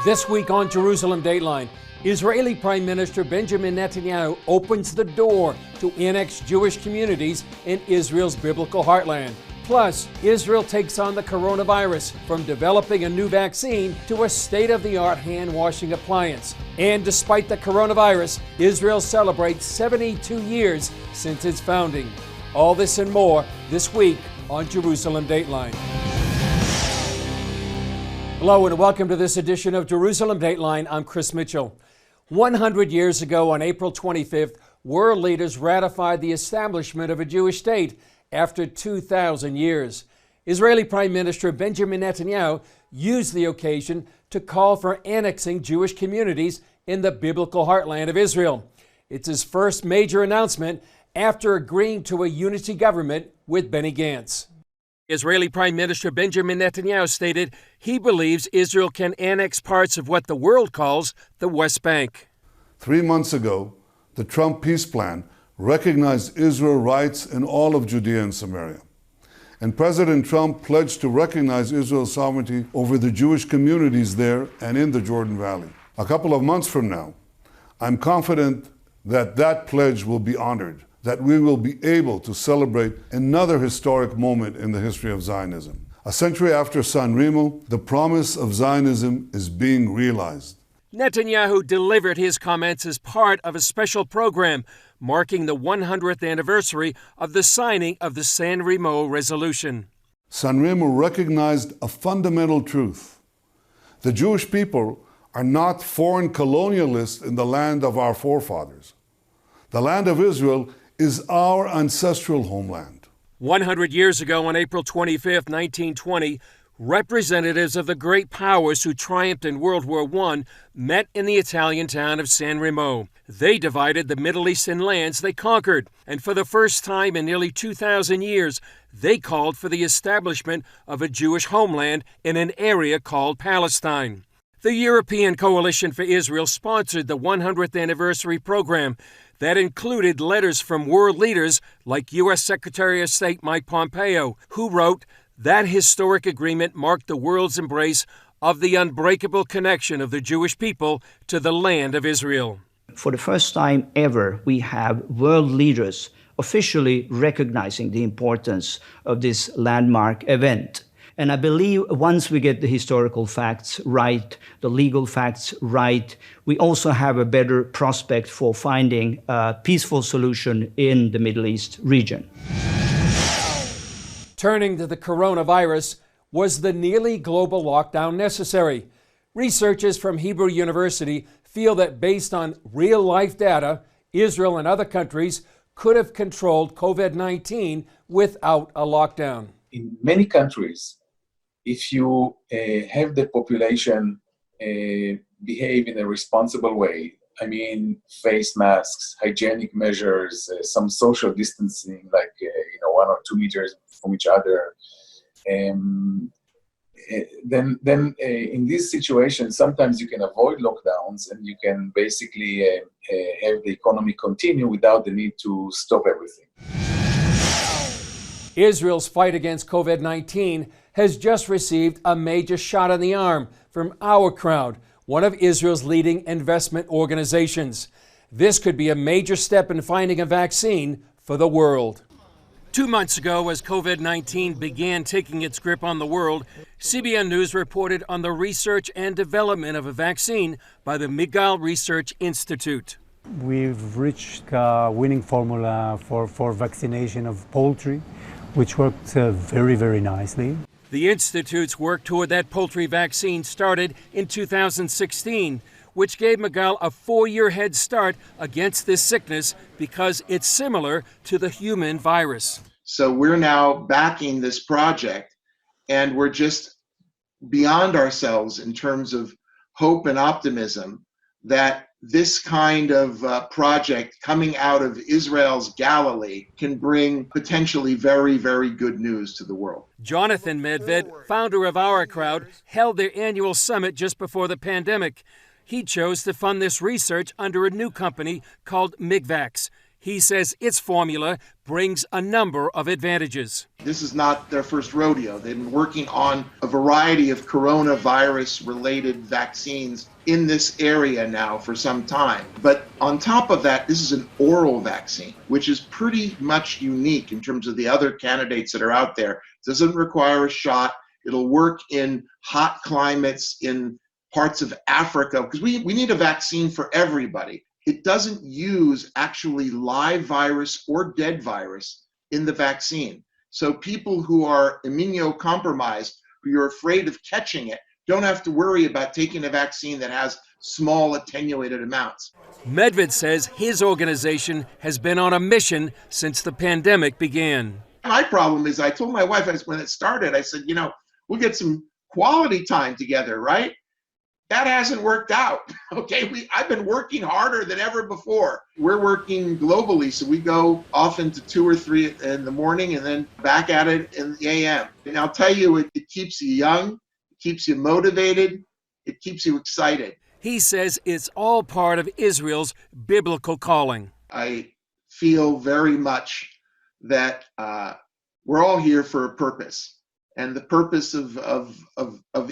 This week on Jerusalem DateLine, Israeli Prime Minister Beniamin Netanyahu opens the door to annex Jewish communities in Israel's biblical heartland. Plus, Israel takes on the coronavirus, from developing a new vaccine to a state-of-the-art hand-washing appliance. And despite the coronavirus, Israel celebrates 72 years since its founding. All this and more this week on Jerusalem DateLine. Hello and welcome to this edition of Jerusalem DateLine. I'm Chris Mitchell. 100 years ago on April 25th, world leaders ratified the establishment of a Jewish state after 2,000 years. Israeli Prime Minister Beniamin Netanyahu used the occasion to call for annexing Jewish communities in the biblical heartland of Israel. It's his first major announcement after agreeing to a unity government with Benny Gantz. Israeli Prime Minister Beniamin Netanyahu stated he believes Israel can annex parts of what the world calls the West Bank. 3 months ago, the Trump peace plan recognized Israel's rights in all of Judea and Samaria. And President Trump pledged to recognize Israel's sovereignty over the Jewish communities there and in the Jordan Valley. A couple of months from now, I'm confident that that pledge will be honored, that we will be able to celebrate another historic moment in the history of Zionism. A century after San Remo, the promise of Zionism is being realized. Netanyahu delivered his comments as part of a special program marking the 100th anniversary of the signing of the San Remo Resolution. San Remo recognized a fundamental truth. The Jewish people are not foreign colonialists in the land of our forefathers. The land of Israel is our ancestral homeland. 100 years ago on April 25th, 1920, representatives of the great powers who triumphed in World War I met in the Italian town of San Remo. They divided the Middle Eastern lands they conquered, and for the first time in nearly 2,000 years, they called for the establishment of a Jewish homeland in an area called Palestine. The European Coalition for Israel sponsored the 100th anniversary program that included letters from world leaders like U.S. Secretary of State Mike Pompeo, who wrote, "That historic agreement marked the world's embrace of the unbreakable connection of the Jewish people to the land of Israel." For the first time ever, we have world leaders officially recognizing the importance of this landmark event. And I believe once we get the historical facts right, the legal facts right, we also have a better prospect for finding a peaceful solution in the Middle East region. Turning to the coronavirus, was the nearly global lockdown necessary? Researchers from Hebrew University feel that based on real-life data, Israel and other countries could have controlled COVID-19 without a lockdown. In many countries, if you have the population behave in a responsible way, I mean, face masks, hygienic measures, some social distancing, like 1 or 2 meters from each other, then in these situations, sometimes you can avoid lockdowns and you can basically have the economy continue without the need to stop everything. Israel's fight against COVID-19 has just received a major shot in the arm from Our Crowd, one of Israel's leading investment organizations. This could be a major step in finding a vaccine for the world. 2 months ago, as COVID-19 began taking its grip on the world, CBN News reported on the research and development of a vaccine by the Migdal Research Institute. We've reached a winning formula for vaccination of poultry, which worked very, very nicely. The Institute's work toward that poultry vaccine started in 2016, which gave Migdal a 4-year head start against this sickness because it's similar to the human virus. So we're now backing this project, and we're just beyond ourselves in terms of hope and optimism that this kind of project coming out of Israel's Galilee can bring potentially very, very good news to the world. Jonathan Medved, founder of Our Crowd, held their annual summit just before the pandemic. He chose to fund this research under a new company called MigVax. He says its formula brings a number of advantages. This is not their first rodeo. They've been working on a variety of coronavirus-related vaccines in this area now for some time. But on top of that, this is an oral vaccine, which is pretty much unique in terms of the other candidates that are out there. It doesn't require a shot. It'll work in hot climates in parts of Africa, because we need a vaccine for everybody. It doesn't use actually live virus or dead virus in the vaccine. So people who are immunocompromised, who are afraid of catching it, don't have to worry about taking a vaccine that has small attenuated amounts. Medved says his organization has been on a mission since the pandemic began. My problem is, I told my wife when it started, I said, we'll get some quality time together, right? That hasn't worked out. Okay, I've been working harder than ever before. We're working globally, so we go often to 2 or 3 in the morning and then back at it in the AM. And I'll tell you, it keeps you young, it keeps you motivated, it keeps you excited. He says it's all part of Israel's biblical calling. I feel very much that we're all here for a purpose. And the purpose of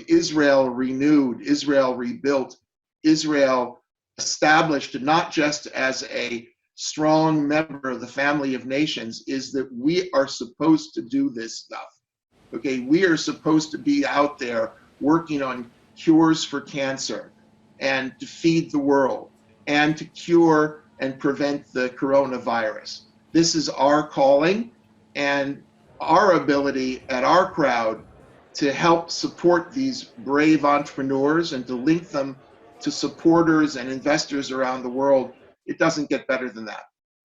Israel renewed, Israel rebuilt, Israel established not just as a strong member of the family of nations, is that we are supposed to do this stuff. Okay, we are supposed to be out there working on cures for cancer and to feed the world and to cure and prevent the coronavirus. This is our calling, and our ability at our crowd to help support these brave entrepreneurs and to link them to supporters and investors around the world, it doesn't get better than that.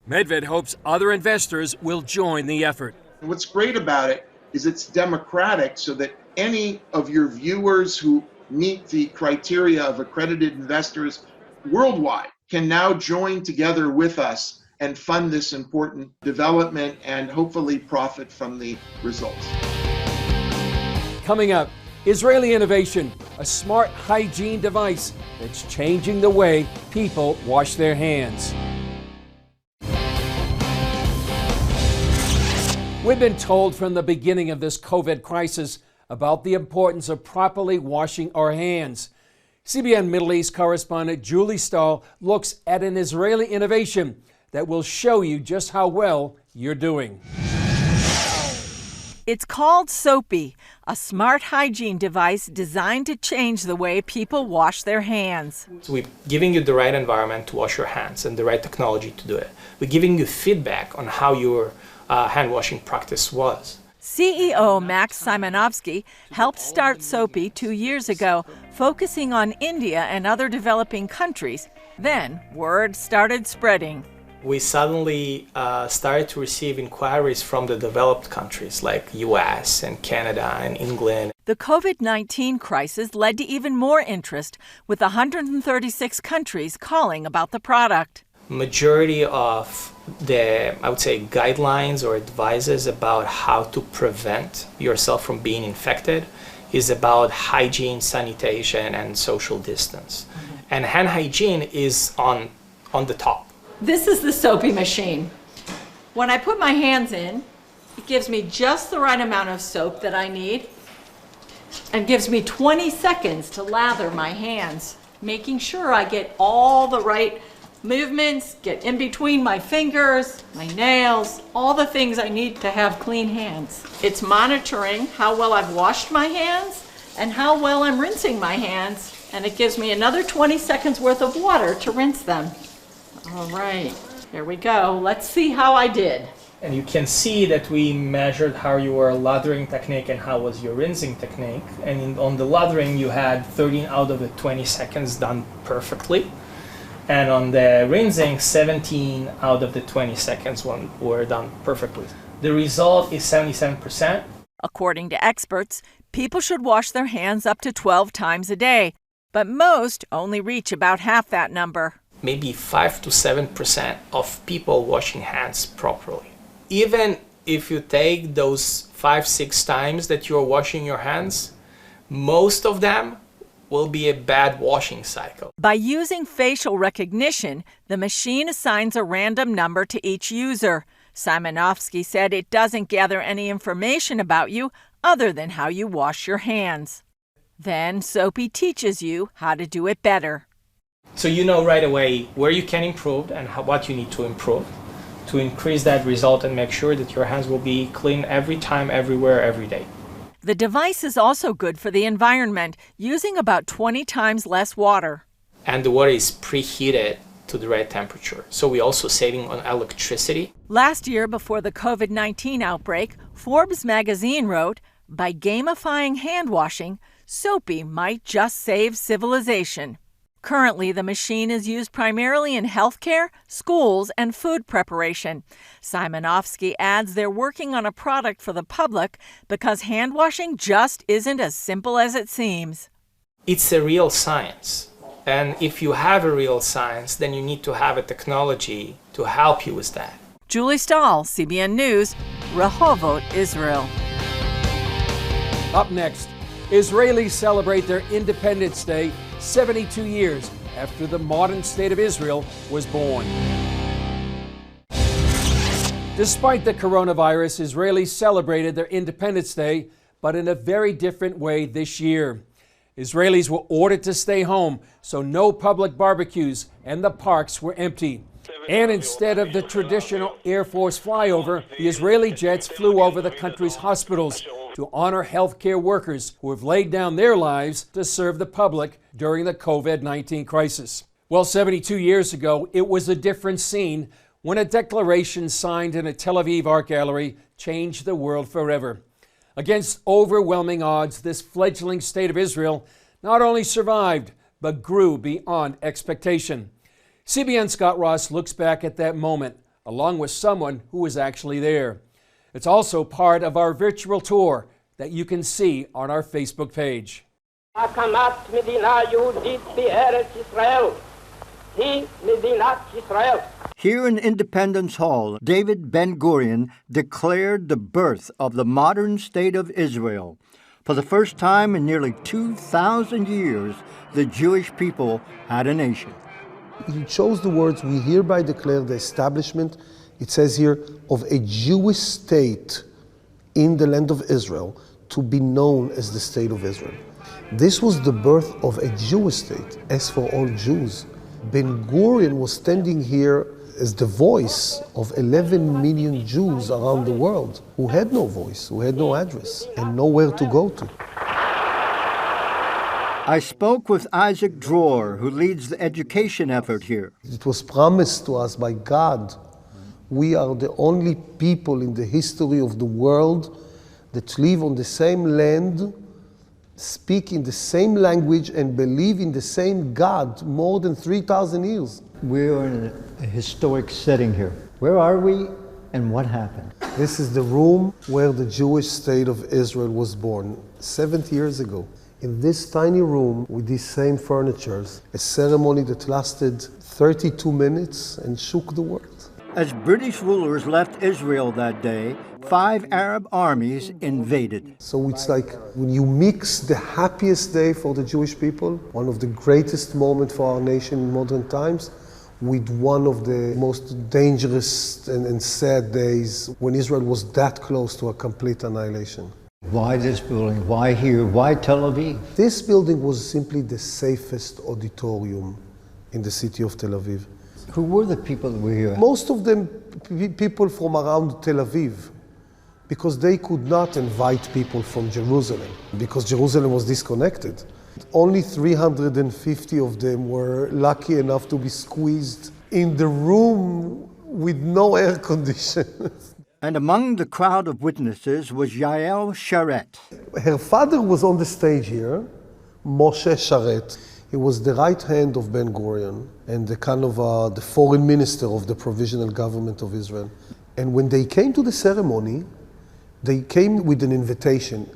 Medved hopes other investors will join the effort. And what's great about it is it's democratic, so that any of your viewers who meet the criteria of accredited investors worldwide can now join together with us and fund this important development and hopefully profit from the results. Coming up, Israeli innovation, a smart hygiene device that's changing the way people wash their hands. We've been told from the beginning of this COVID crisis about the importance of properly washing our hands. CBN Middle East correspondent Julie Stahl looks at an Israeli innovation that will show you just how well you're doing. It's called Soapy, a smart hygiene device designed to change the way people wash their hands. So we're giving you the right environment to wash your hands and the right technology to do it. We're giving you feedback on how your hand washing practice was. CEO Max Simonovsky helped start Soapy 2 years ago, focusing on India and other developing countries. Then word started spreading. We suddenly started to receive inquiries from the developed countries like US and Canada and England. The COVID-19 crisis led to even more interest, with 136 countries calling about the product. Majority of the, I would say, guidelines or advices about how to prevent yourself from being infected is about hygiene, sanitation, and social distance. And hand hygiene is on the top. This is the Soapy machine. When I put my hands in, it gives me just the right amount of soap that I need and gives me 20 seconds to lather my hands, making sure I get all the right movements, get in between my fingers, my nails, all the things I need to have clean hands. It's monitoring how well I've washed my hands and how well I'm rinsing my hands, and it gives me another 20 seconds worth of water to rinse them. All right, here we go. Let's see how I did. And you can see that we measured how your lathering technique and how was your rinsing technique. And on the lathering, you had 13 out of the 20 seconds done perfectly. And on the rinsing, 17 out of the 20 seconds were done perfectly. The result is 77%. According to experts, people should wash their hands up to 12 times a day, but most only reach about half that number. Maybe 5 to 7% of people washing hands properly. Even if you take those 5-6 times that you're washing your hands, most of them will be a bad washing cycle. By using facial recognition, the machine assigns a random number to each user. Simonovsky said it doesn't gather any information about you other than how you wash your hands. Then Soapy teaches you how to do it better. So you know right away where you can improve and what you need to improve to increase that result and make sure that your hands will be clean every time, everywhere, every day. The device is also good for the environment, using about 20 times less water. And the water is preheated to the right temperature. So we're also saving on electricity. Last year, before the COVID-19 outbreak, Forbes magazine wrote, "By gamifying hand washing, Soapy might just save civilization." Currently, the machine is used primarily in healthcare, schools, and food preparation. Simonovsky adds they're working on a product for the public because hand washing just isn't as simple as it seems. It's a real science. And if you have a real science, then you need to have a technology to help you with that. Julie Stahl, CBN News, Rehovot, Israel. Up next, Israelis celebrate their Independence Day 72 years after the modern state of Israel was born. Despite the coronavirus, Israelis celebrated their Independence Day, but in a very different way this year. Israelis were ordered to stay home, so no public barbecues and the parks were empty. And instead of the traditional Air Force flyover, the Israeli jets flew over the country's hospitals to honor healthcare workers who have laid down their lives to serve the public during the COVID-19 crisis. Well, 72 years ago, it was a different scene when a declaration signed in a Tel Aviv art gallery changed the world forever. Against overwhelming odds, this fledgling state of Israel not only survived, but grew beyond expectation. CBN Scott Ross looks back at that moment, along with someone who was actually there. It's also part of our virtual tour that you can see on our Facebook page. הקמת מדינה יהודית בארץ ישראל היא מדינת ישראל. Here in Independence Hall, David Ben-Gurion declared the birth of the modern state of Israel. For the first time in nearly 2,000 years, the Jewish people had a nation. He chose the words, "We hereby declare the establishment," it says here, "of a Jewish state in the land of Israel to be known as the state of Israel." This was the birth of a Jewish state, as for all Jews. Ben-Gurion was standing here as the voice of 11 million Jews around the world who had no voice, who had no address, and nowhere to go to. I spoke with Isaac Dror, who leads the education effort here. It was promised to us by God. We are the only people in the history of the world that live on the same land, speak in the same language, and believe in the same God more than 3,000 years. We are in a historic setting here. Where are we and what happened? This is the room where the Jewish state of Israel was born 70 years ago. In this tiny room with these same furnitures, a ceremony that lasted 32 minutes and shook the world. As British rulers left Israel that day, 5 Arab armies invaded. So it's like when you mix the happiest day for the Jewish people, one of the greatest moments for our nation in modern times, with one of the most dangerous and sad days when Israel was that close to a complete annihilation. Why this building? Why here? Why Tel Aviv? This building was simply the safest auditorium in the city of Tel Aviv. Who were the people that were here? Most of them people from around Tel Aviv, because they could not invite people from Jerusalem, because Jerusalem was disconnected. Only 350 of them were lucky enough to be squeezed in the room with no air conditions. And among the crowd of witnesses was Yael Sharet. Her father was on the stage here, Moshe Sharet. He was the right hand of Ben-Gurion and the kind of the foreign minister of the provisional government of Israel. And when they came to the ceremony, they came with an invitation.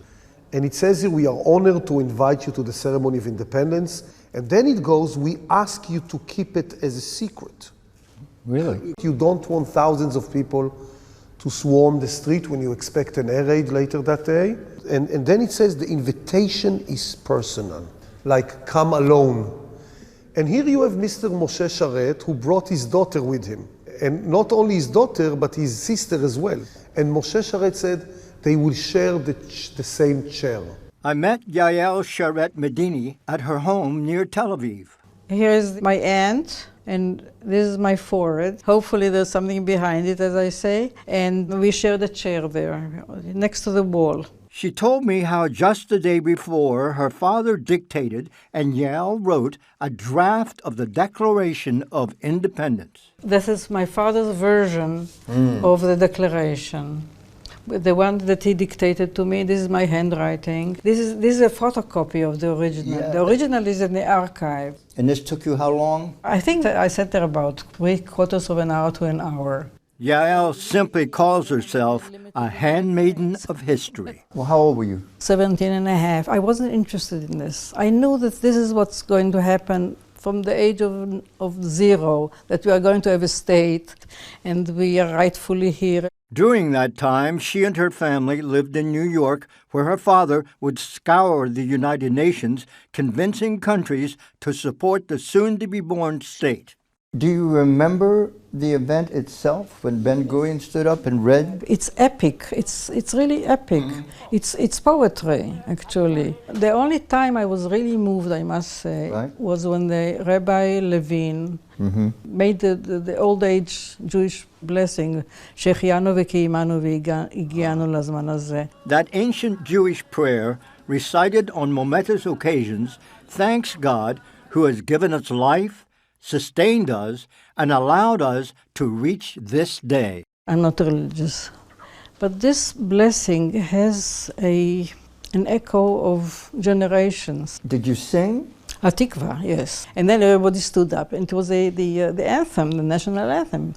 And it says here, "We are honored to invite you to the ceremony of independence." And then it goes, "We ask you to keep it as a secret." Really? You don't want thousands of people to swarm the street when you expect an air raid later that day. And then it says the invitation is personal. like come alone. And here you have Mr. Moshe Sharet, who brought his daughter with him. And not only his daughter, but his sister as well. And Moshe Sharet said they will share the same chair. I met Yael Sharet Medini at her home near Tel Aviv. Here's my aunt, and this is my forehead. Hopefully there's something behind it, as I say. And we share the chair there, next to the wall. She told me how just the day before, her father dictated and Yael wrote a draft of the Declaration of Independence. This is my father's version of the Declaration. The one that he dictated to me, this is my handwriting. This is a photocopy of the original. Yeah. The original is in the archive. And this took you how long? I think that I sat there about 3/4 of an hour to an hour. Yael simply calls herself a handmaiden of history. Well, how old were you? 17 and a half. I wasn't interested in this. I knew that this is what's going to happen from the age of 0, that we are going to have a state and we are rightfully here. During that time, she and her family lived in New York, where her father would scour the United Nations, convincing countries to support the soon-to-be-born state. Do you remember the event itself, when Ben Gurion stood up and read? It's epic. It's really epic. It's poetry, actually. The only time I was really moved, I must say, was when the Rabbi Levine made the old age Jewish blessing, Shechianu v'kiyimanu v'higianu lazman hazeh. That ancient Jewish prayer, recited on momentous occasions, thanks God who has given us life, sustained us, and allowed us to reach this day. I'm not religious, but this blessing has an echo of generations. Did you sing? Hatikva, yes. And then everybody stood up, and it was the anthem, the national anthem.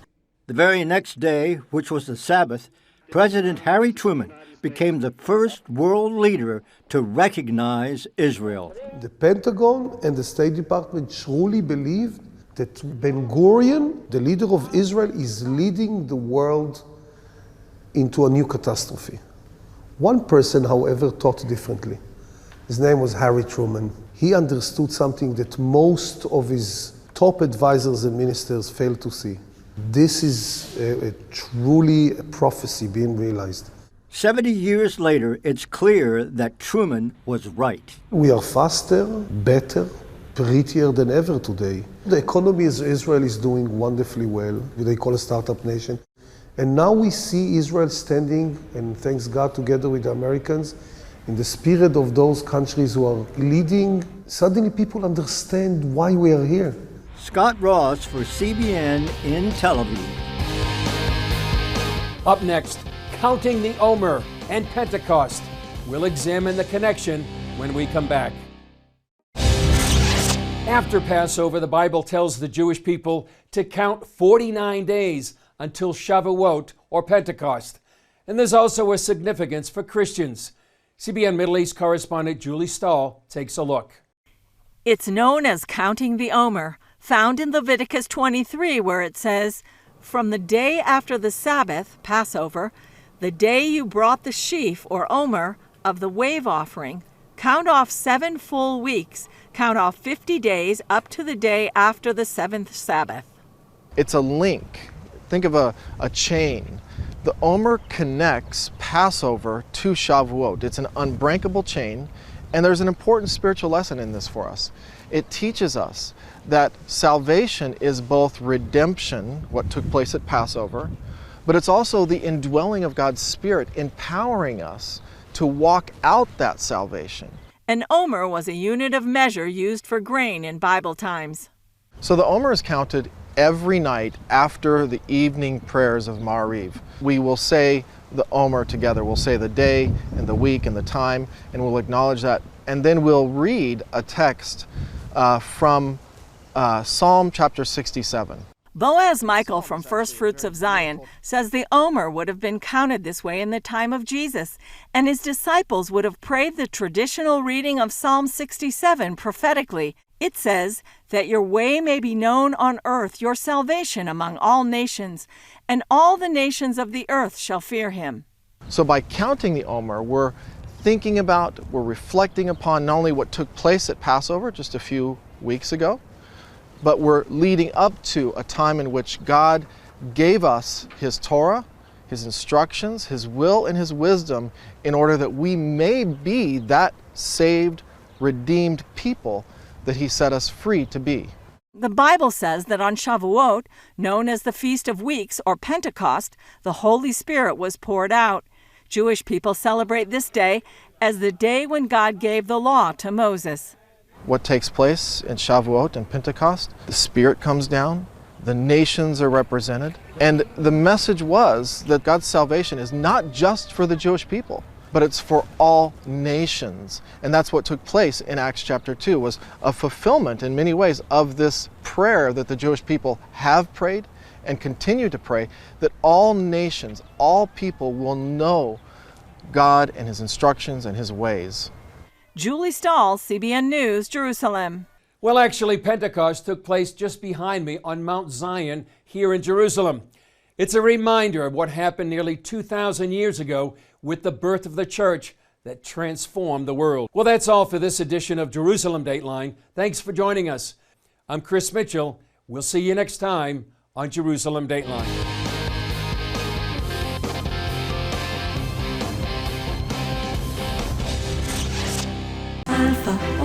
The very next day, which was the Sabbath, President Harry Truman became the first world leader to recognize Israel. The Pentagon and the State Department truly believed that Ben Gurion, the leader of Israel, is leading the world into a new catastrophe. One person, however, thought differently. His name was Harry Truman. He understood something that most of his top advisors and ministers failed to see. This is truly a prophecy being realized. 70 years later, it's clear that Truman was right. We are faster, better, prettier than ever today. The economy of Israel is doing wonderfully well, what they call a startup nation. And now we see Israel standing, and thanks God, together with the Americans, in the spirit of those countries who are leading. Suddenly people understand why we are here. Scott Ross for CBN in Tel Aviv. Up next, counting the Omer and Pentecost. We'll examine the connection when we come back. After Passover, the Bible tells the Jewish people to count 49 days until Shavuot or Pentecost. And there's also a significance for Christians. CBN Middle East correspondent Julie Stahl takes a look. It's known as counting the Omer, found in Leviticus 23, where it says, "From the day after the Sabbath, Passover, the day you brought the sheaf or Omer of the wave offering, count off 7 full weeks, count off 50 days up to the day after the 7th Sabbath." It's a link. Think of a chain. The Omer connects Passover to Shavuot. It's an unbreakable chain, and there's an important spiritual lesson in this for us. It teaches us that salvation is both redemption, what took place at Passover, but it's also the indwelling of God's Spirit, empowering us to walk out that salvation. An Omer was a unit of measure used for grain in Bible times. So the Omer is counted every night after the evening prayers of Ma'ariv. We will say the Omer together. We'll say the day and the week and the time, and we'll acknowledge that. And then we'll read a text from Psalm chapter 67. Boaz Michael from First Fruits of Zion says the Omer would have been counted this way in the time of Jesus, and his disciples would have prayed the traditional reading of Psalm 67 prophetically. It says that your way may be known on earth, your salvation among all nations, and all the nations of the earth shall fear him. So by counting the Omer, we're thinking about, we're reflecting upon not only what took place at Passover just a few weeks ago, but we're leading up to a time in which God gave us His Torah, His instructions, His will, and His wisdom in order that we may be that saved, redeemed people that He set us free to be. The Bible says that on Shavuot, known as the Feast of Weeks or Pentecost, the Holy Spirit was poured out. Jewish people celebrate this day as the day when God gave the law to Moses. What takes place in Shavuot and Pentecost? The Spirit comes down, the nations are represented, and the message was that God's salvation is not just for the Jewish people, but it's for all nations. And that's what took place in Acts chapter 2, was a fulfillment in many ways of this prayer that the Jewish people have prayed and continue to pray, that all nations, all people will know God and His instructions and His ways. Julie Stahl, CBN News, Jerusalem. Well, actually, Pentecost took place just behind me on Mount Zion here in Jerusalem. It's a reminder of what happened nearly 2,000 years ago with the birth of the church that transformed the world. Well, that's all for this edition of Jerusalem DateLine. Thanks for joining us. I'm Chris Mitchell. We'll see you next time on Jerusalem DateLine. Alfa